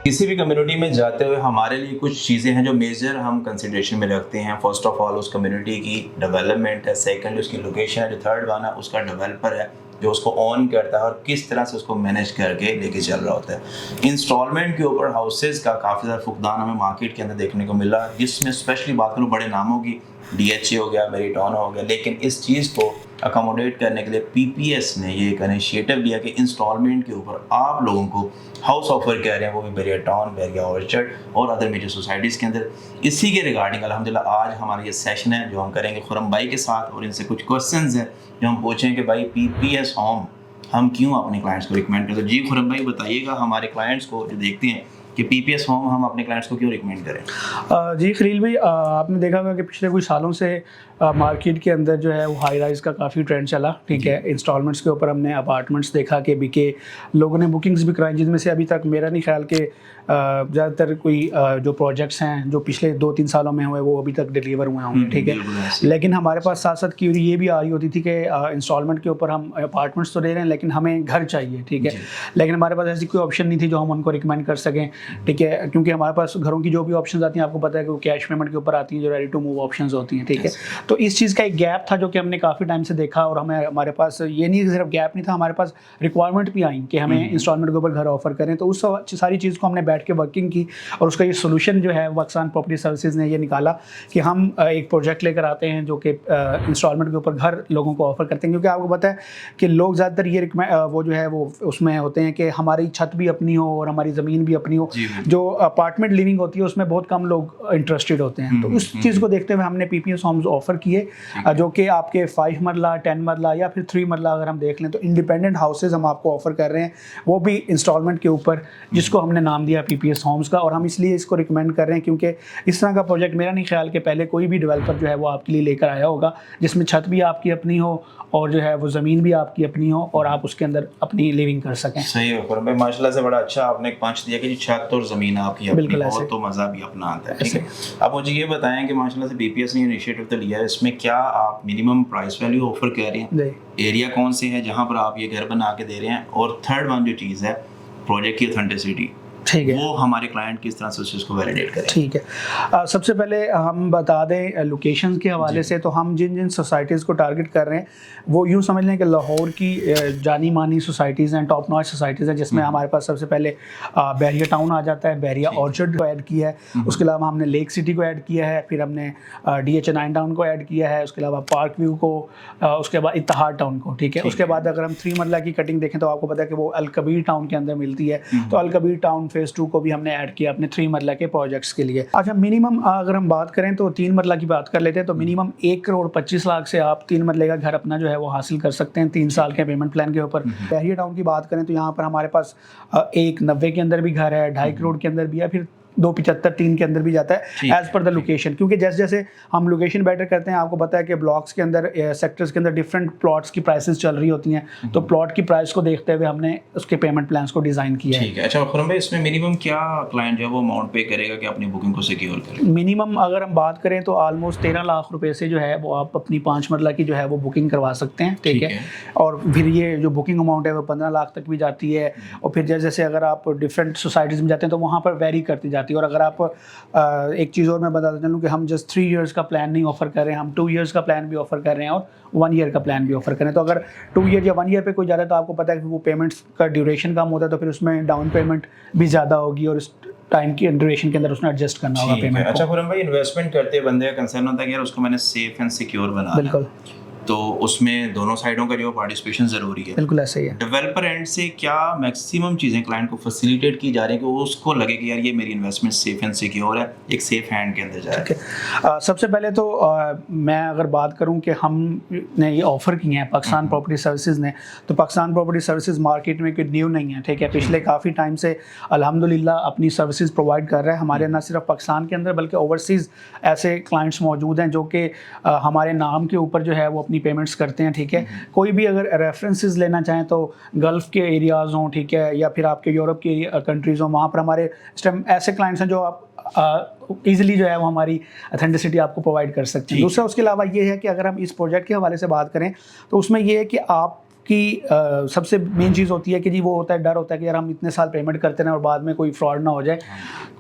किसी भी कम्युनिटी में जाते हुए हमारे लिए कुछ चीज़ें हैं जो मेजर हम कंसिडरेशन में रखते हैं। फर्स्ट ऑफ ऑल उस कम्युनिटी की डेवलपमेंट है, सेकंड उसकी लोकेशन है, जो थर्ड वन है उसका डेवलपर है जो उसको ऑन करता है और किस तरह से उसको मैनेज करके लेके चल रहा होता है। इंस्टॉलमेंट के ऊपर हाउसेज का काफ़ी ज़्यादा फुकदान हमें मार्केट के अंदर देखने को मिला, जिसमें स्पेशली बात करूँ बड़े नामों की, DHA हो गया, मेरिटॉन हो गया, लेकिन इस चीज़ को अकोमोडेट करने के लिए PPS ने ये एक इनिशिएटिव लिया कि इंस्टॉलमेंट के ऊपर आप लोगों को हाउस ऑफर कह रहे हैं, वो भी बैरिया टाउन, बैरिया ऑर्चर्ड और अदर मेजर सोसाइटीज़ के अंदर। इसी के रिगार्डिंग अल्हम्दुलिल्लाह आज हमारा ये सेशन है जो हम करेंगे खुरम भाई के साथ, और इनसे कुछ क्वेश्चंस हैं जो हम पूछें कि भाई PPS होम हम क्यों अपने क्लाइंट्स को रिकमेंड करते हैं। जी खुरम भाई बताइएगा हमारे क्लाइंट्स को जो देखते हैं कि PPS होम हम अपने क्लाइंट्स को क्यों रिकमेंड करें। जी खलील भाई, आपने देखा होगा कि पिछले कुछ सालों से मार्केट के अंदर जो है वो हाई राइज का काफ़ी ट्रेंड चला, ठीक है। इंस्टॉलमेंट्स के ऊपर हमने अपार्टमेंट्स देखा कि बिके, लोगों ने बुकिंग्स भी कराई, जिनमें से अभी तक मेरा नहीं ख्याल कि ज़्यादातर कोई जो प्रोजेक्ट्स हैं जो पिछले 2-3 सालों में हुए वो अभी तक डिलीवर हुए होंगे, ठीक है। लेकिन हमारे पास साथ साथ क्यूरी ये भी आ रही होती थी कि इंस्टॉलमेंट के ऊपर हम अपार्टमेंट्स तो दे रहे हैं लेकिन हमें घर चाहिए, ठीक है। लेकिन हमारे पास ऐसी कोई ऑप्शन नहीं थी जो हम उनको रिकमेंड कर सकें, ठीक है, क्योंकि हमारे पास घरों की जो भी ऑप्शन आती हैं आपको पता है कि वो कैश पेमेंट के ऊपर आती हैं, जो रेडी टू मूव ऑप्शन होती हैं, ठीक है। तो इस चीज़ का एक गैप था जो कि हमने काफ़ी टाइम से देखा, और हमारे पास ये नहीं सिर्फ गैप नहीं था, हमारे पास रिक्वायरमेंट भी आई कि हमें इंस्टॉलमेंट के ऊपर घर ऑफर करें। तो उस सारी चीज़ को हमने बैठ के वर्किंग की, और उसका ये सोल्यूशन जो है वक्सान प्रॉपर्टी सर्विसेज ने ये निकाला कि हम एक प्रोजेक्ट लेकर आते हैं जो कि इंस्टॉलमेंट के ऊपर घर लोगों को ऑफर करते हैं। क्योंकि आपको पता है कि लोग ज़्यादातर ये वो जो है वो उसमें होते हैं कि हमारी छत भी अपनी हो और हमारी ज़मीन भी अपनी हो। जो अपार्टमेंट लिविंग होती है उसमें बहुत कम लोग इंटरेस्टेड होते हैं। तो उस चीज़ को देखते हुए हमने PPS होम्स ऑफर किए, जो कि आपके 5 मरला, 10 मरला या फिर 3 मरला अगर हम देख लें तो इंडिपेंडेंट हाउसेज हम आपको ऑफर कर रहे हैं, वो भी इंस्टॉलमेंट के ऊपर, जिसको हमने नाम दिया PPS होम्स का। और हम इसलिए इसको रिकमेंड कर रहे हैं क्योंकि इस तरह का प्रोजेक्ट मेरा नहीं ख्याल कि पहले कोई भी डेवलपर जो है वो आपके लिए लेकर आया होगा, जिसमें छत भी आपकी अपनी हो और जो है वो ज़मीन भी आपकी अपनी हो और आप उसके अंदर अपनी लिविंग कर सकें। सही है खुरम भाई, माशाल्लाह से बड़ा अच्छा आपने एक पंच दिया कि छत और ज़मीन आपकी अपनी हो तो मज़ा भी अपना आता है, ठीक है। अब मुझे ये बताएं कि माशाल्लाह से PPS ने इनिशिएटिव तो लिया है, इसमें क्या आप मिनिमम प्राइस वैल्यू ऑफर कर रहे हैं, एरिया कौन से है जहाँ पर आप ये घर बना के दे रहे हैं, और थर्ड वन जो चीज़ है प्रोजेक्ट की ऑथेंटिसिटी, ठीक है, वो हमारे क्लाइंट किस तरह से उसको वैलिडेट करें। ठीक है। सबसे पहले हम बता दें लोकेशन के हवाले से, तो हम जिन जिन सोसाइटीज़ को टारगेट कर रहे हैं वो यूँ समझ लें कि लाहौर की जानी मानी सोसाइटीज़ हैं, टॉप नॉच सोसाइटीज़ हैं, जिसमें हमारे पास सबसे पहले बैरिया टाउन आ जाता है, बैरिया ऑर्चर्ड को ऐड किया है, उसके अलावा हमने लेक सिटी को ऐड किया है, फिर हमने DHA 9 टाउन को ऐड किया है, उसके अलावा पार्क व्यू को, उसके बाद इत्तेहाद टाउन को, ठीक है। उसके बाद अगर हम 3 मरला की कटिंग देखें तो आपको पता है कि वो अल कबीर टाउन के अंदर मिलती है, तो अल कबीर टाउन फेज़ 2 को भी हमने ऐड किया अपने 3 मरला के प्रोजेक्ट्स के लिए। अच्छा, मिनिमम अगर हम बात करें तो 3 मरला की बात कर लेते हैं, तो मिनिमम 1,25,00,000 से आप 3 मरले का घर अपना जो है वो हासिल कर सकते हैं 3 साल के पेमेंट प्लान के ऊपर। बैरिया टाउन की बात करें तो यहाँ पर हमारे पास 1,90 के अंदर भी घर है, 2.5 करोड़ के अंदर भी है, फिर 2,75 3 के अंदर भी जाता है एज पर द लोकेशन। क्योंकि जैसे जैसे हम लोकेशन बेटर करते हैं, आपको पता है कि ब्लॉक्स के अंदर, सेक्टर्स के अंदर डिफरेंट प्लॉट्स की प्राइसेस चल रही होती हैं, तो प्लॉट की प्राइस को देखते हुए हमने उसके पेमेंट प्लान्स को डिज़ाइन किया है। ठीक है। अच्छा खुरम भाई, इसमें मिनिमम क्या क्लाइंट जो है वो अमाउंट पे करेगा कि अपनी बुकिंग को सिक्योर करे? मिनिमम अगर हम बात करें तो ऑलमोस्ट 13 लाख रुपए से जो है वो आप अपनी 5 मरला की जो है वो बुकिंग करवा सकते हैं, ठीक है। और फिर ये जो बुकिंग अमाउंट है वो 15 लाख तक भी जाती है, और फिर जैसे जैसे अगर आप डिफरेंट सोसाइटीज़ में जाते हैं तो वहाँ पर वेरी करती जाती है। और अगर आप एक चीज़ और मैं बताता चलूँ कि हम जस्ट 3 इयर्स का प्लान नहीं ऑफर कर रहे हैं, हम 2 इयर्स का प्लान भी ऑफर कर रहे हैं और 1 ईयर का प्लान भी ऑफर कर रहे हैं। तो अगर 2 ईयर या 1 ईयर पे कोई ज़्यादा, तो आपको पता है कि वो पेमेंट्स का ड्यूरेशन कम होता है, तो फिर उसमें डाउन पेमेंट भी ज़्यादा होगी और इस टाइम की ड्यूरेशन के अंदर उसने एडजस्ट करना होगा पेमेंट। अच्छा खुरम भाई, इन्वेस्टमेंट करते बंदे का कंसर्न होता है कि यार उसको मैंने सेफ एंड सिक्योर बनाना है, बिल्कुल, तो उसमें दोनों साइडों का जो पार्टिसिपेशन ज़रूरी है। बिल्कुल ऐसे ही है। डेवलपर एंड से क्या मैक्सिमम चीज़ें क्लाइंट को फैसिलिटेट की जा रही है कि उसको लगे कि यार ये मेरी इन्वेस्टमेंट सेफ एंड सिक्योर है, एक सेफ हैंड के अंदर जाए? okay. सबसे पहले तो मैं अगर बात करूं कि हमने ये ऑफ़र किए हैं पाकिस्तान प्रॉपर्टी सर्विसेज ने, तो पाकिस्तान प्रॉपर्टी सर्विसेज मार्केट में कोई न्यू नहीं है, ठीक है। पिछले काफ़ी टाइम से अल्हम्दुलिल्लाह अपनी सर्विसेज प्रोवाइड कर रहा है। हमारे न सिर्फ पाकिस्तान के अंदर बल्कि ओवरसीज़ ऐसे क्लाइंट्स मौजूद हैं जो कि हमारे नाम के ऊपर जो है वो अपनी पेमेंट्स करते हैं, ठीक है। कोई भी अगर रेफरेंसेस लेना चाहें तो गल्फ़ के एरियाज़ हों, ठीक है, या फिर आपके यूरोप के कंट्रीज़ हों, वहाँ पर हमारे इस टाइम ऐसे क्लाइंट्स हैं जो आप ईजिली जो है वो हमारी ऑथेंटिसिटी आपको प्रोवाइड कर सकते हैं। दूसरा उसके अलावा ये है कि अगर हम इस प्रोजेक्ट के हवाले से बात करें तो उसमें ये है कि आप आपकी सबसे मेन चीज़ होती है कि जी वो होता है, डर होता है कि यार हम इतने साल पेमेंट करते रहें और बाद में कोई फ्रॉड ना हो जाए।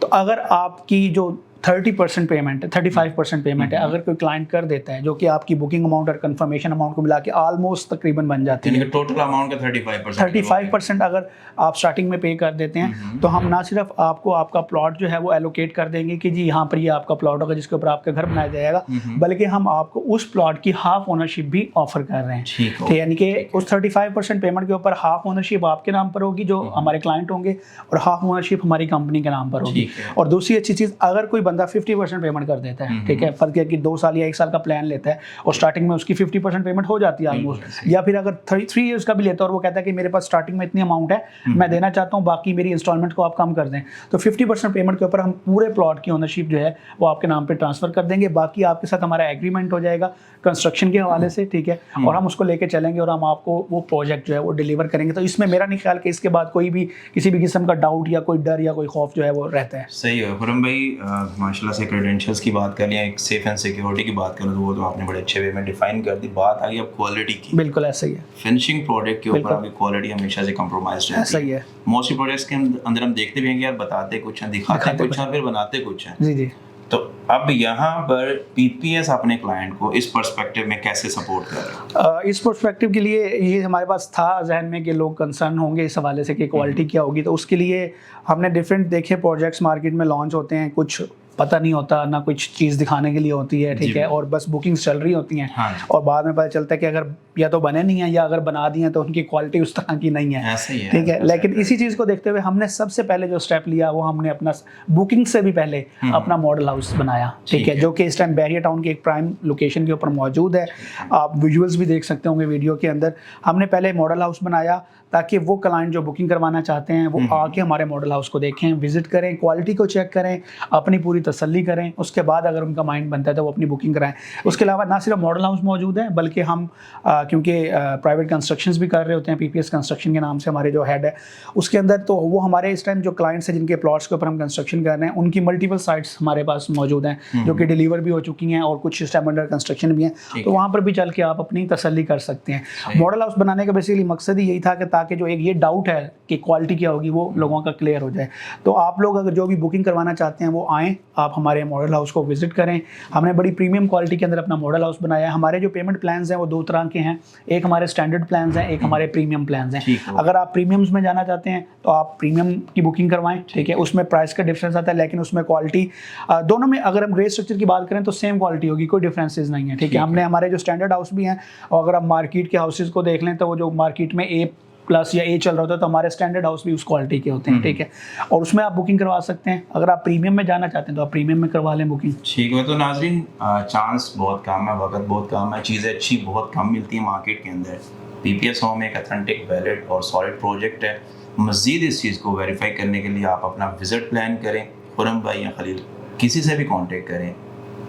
तो अगर आपकी जो 30% पेमेंट है, 35% पेमेंट है, अगर कोई क्लाइंट कर देता है, जो कि आपकी बुकिंग अमाउंट और कंफर्मेशन अमाउंट को मिला के ऑलमोस्ट तकरीबन बन जाती है, टोटल अमाउंट का 35%। 35% अगर आप स्टार्टिंग में पे कर देते हैं तो हम ना सिर्फ आपको आपका प्लॉट जो है वो एलोकेट कर देंगे कि जी यहाँ पर ये आपका प्लॉट होगा जिसके ऊपर आपका घर बनाया जाएगा, बल्कि हम आपको उस प्लॉट की हाफ ओनरशिप भी ऑफर कर रहे हैं। ठीक है, यानी कि उस 35% पेमेंट के ऊपर हाफ ओनरशिप आपके नाम पर होगी जो हमारे क्लाइंट होंगे, और हाफ ओनरशिप हमारी कंपनी के नाम पर होगी। और दूसरी अच्छी चीज़, अगर कोई बंदा 50% पेमेंट कर देता है, ठीक है, फर्क है कि 2 साल या 1 साल का प्लान लेता है और स्टार्टिंग में उसकी 50% पेमेंट हो जाती है ऑलमोस्ट, या फिर अगर 3 ईयर्स का भी लेता है और वो कहता है कि मेरे पास स्टार्टिंग में इतनी अमाउंट है मैं देना चाहता हूँ, बाकी मेरी इंस्टॉलमेंट को आप कम कर दें, तो 50% पेमेंट के ऊपर हम पूरे प्लॉट की ओनरशिप जो है वो आपके नाम पे ट्रांसफर कर देंगे। बाकी आपके साथ हमारा एग्रीमेंट हो जाएगा कंस्ट्रक्शन के हवाले से, ठीक है, और हम उसको लेके चलेंगे और हम आपको वो प्रोजेक्ट जो है वो डिलीवर करेंगे। तो इसमें मेरा नहीं ख्याल कि इसके बाद कोई भी किसी भी किस्म का डाउट या कोई डर या कोई खौफ जो है वो रहता है। सही है खुरम भाई, माशाल्लाह से क्रेडेंशियल्स की बात कर लिया, एक सेफ एंड सिक्योरिटी की बात करें तो वो तो आपने बड़े अच्छे वे में डिफाइन कर दी। बात आ गई अब क्वालिटी की। बिल्कुल ऐसा ही है, फिनिशिंग प्रोडक्ट के ऊपर आपकी क्वालिटी हमेशा से कम्प्रोमाइज रहती सही है। मोस्टली प्रोडक्ट्स के अंदर हम देखते भी हैं कि यार बताते कुछ हैं, दिखाते कुछ हैं, फिर बनाते कुछ हैं। जी जी। तो अब यहाँ पर पीपीएस अपने क्लाइंट को इस पर्सपेक्टिव में कैसे सपोर्ट कर रहे हैं? इस पर्सपेक्टिव के लिए ये हमारे पास था जहन में कि लोग कंसर्न होंगे इस हवाले से कि क्वालिटी क्या होगी, तो उसके लिए हमने डिफरेंट देखे प्रोजेक्ट्स मार्केट में लॉन्च होते हैं, कुछ पता नहीं होता ना, कुछ चीज़ दिखाने के लिए होती है, ठीक है, और बस बुकिंग्स चल रही होती हैं। हाँ। और बाद में पता चलता है कि अगर या तो बने नहीं हैं या अगर बना दिए हैं तो उनकी क्वालिटी उस तरह की नहीं है, ऐसे ही है, ठीक है। लेकिन इसी चीज़ को देखते हुए हमने सबसे पहले जो स्टेप लिया वो हमने अपना बुकिंग से भी पहले अपना मॉडल हाउस बनाया, ठीक है, जो कि इस टाइम बहरिया टाउन की एक प्राइम लोकेशन के ऊपर मौजूद है। आप विजुअल्स भी देख सकते होंगे वीडियो के अंदर। हमने पहले मॉडल हाउस बनाया ताकि वो क्लाइंट जो बुकिंग करवाना चाहते हैं वो आके हमारे मॉडल हाउस को देखें, विजिट करें, क्वालिटी को चेक करें, अपनी पूरी तसल्ली करें, उसके बाद अगर उनका माइंड बनता है तो वो अपनी बुकिंग कराएं। उसके अलावा ना सिर्फ मॉडल हाउस मौजूद है बल्कि हम क्योंकि प्राइवेट कंस्ट्रक्शंस भी कर रहे होते हैं, पीपीएस कंस्ट्रक्शन के नाम से हमारे जो हेड है उसके अंदर, तो वो हमारे इस टाइम जो क्लाइंट्स हैं जिनके प्लॉट्स के ऊपर हम कंस्ट्रक्शन कर रहे हैं उनकी मल्टीपल साइट्स हमारे पास मौजूद हैं जो कि डिलीवर भी हो चुकी हैं और कुछ इस टाइम अंडर कंस्ट्रक्शन भी हैं, तो वहाँ पर भी चल के आप अपनी तसल्ली कर सकते हैं। मॉडल हाउस बनाने का बेसिकली मकसद ही यही था कि ताकि जो एक ये डाउट है कि क्वालिटी क्या होगी वो लोगों का क्लियर हो जाए। तो आप लोग अगर जो भी बुकिंग करवाना चाहते हैं वो आएँ, आप हमारे मॉडल हाउस को विजिट करें। हमने बड़ी प्रीमियम क्वालिटी के अंदर अपना मॉडल हाउस बनाया है। हमारे जो पेमेंट प्लान्स हैं वो 2 तरह के हैं, एक हमारे स्टैंडर्ड प्लान्स हैं, एक हमारे प्रीमियम प्लान्स हैं। अगर आप प्रीमियम्स में जाना चाहते हैं तो आप प्रीमियम की बुकिंग करवाएं, ठीक है, उसमें प्राइस का डिफरेंस आता है लेकिन उसमें क्वालिटी दोनों में अगर हम ग्रेड स्ट्रक्चर की बात करें तो सेम क्वालिटी होगी, कोई डिफरेंसेस नहीं है, ठीक है। हमने हमारे जो स्टैंडर्ड हाउस भी हैं और अगर आप मार्केट के हाउसेज को देख लें तो वो जो मार्केट में A+ या A चल रहा होता है तो हमारे स्टैंडर्ड हाउस भी उस क्वालिटी के होते हैं, ठीक है, और उसमें आप बुकिंग करवा सकते हैं। अगर आप प्रीमियम में जाना चाहते हैं तो आप प्रीमियम में करवा लें बुकिंग। ठीक है। तो नाज़रीन, चांस बहुत कम है, वक्त बहुत कम है, चीज़ें अच्छी बहुत कम मिलती हैं मार्केट के अंदर। पीपीएस होम एक अथेंटिक, वैलिड और सॉलिड प्रोजेक्ट है। मज़ीद इस चीज़ को वेरीफाई करने के लिए आप अपना विजिट प्लान करें, खुरम भाई या खलील किसी से भी कांटेक्ट करें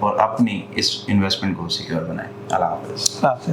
और अपनी इस इन्वेस्टमेंट को सिक्योर बनाएं। अल्लाह हाफ़िज़।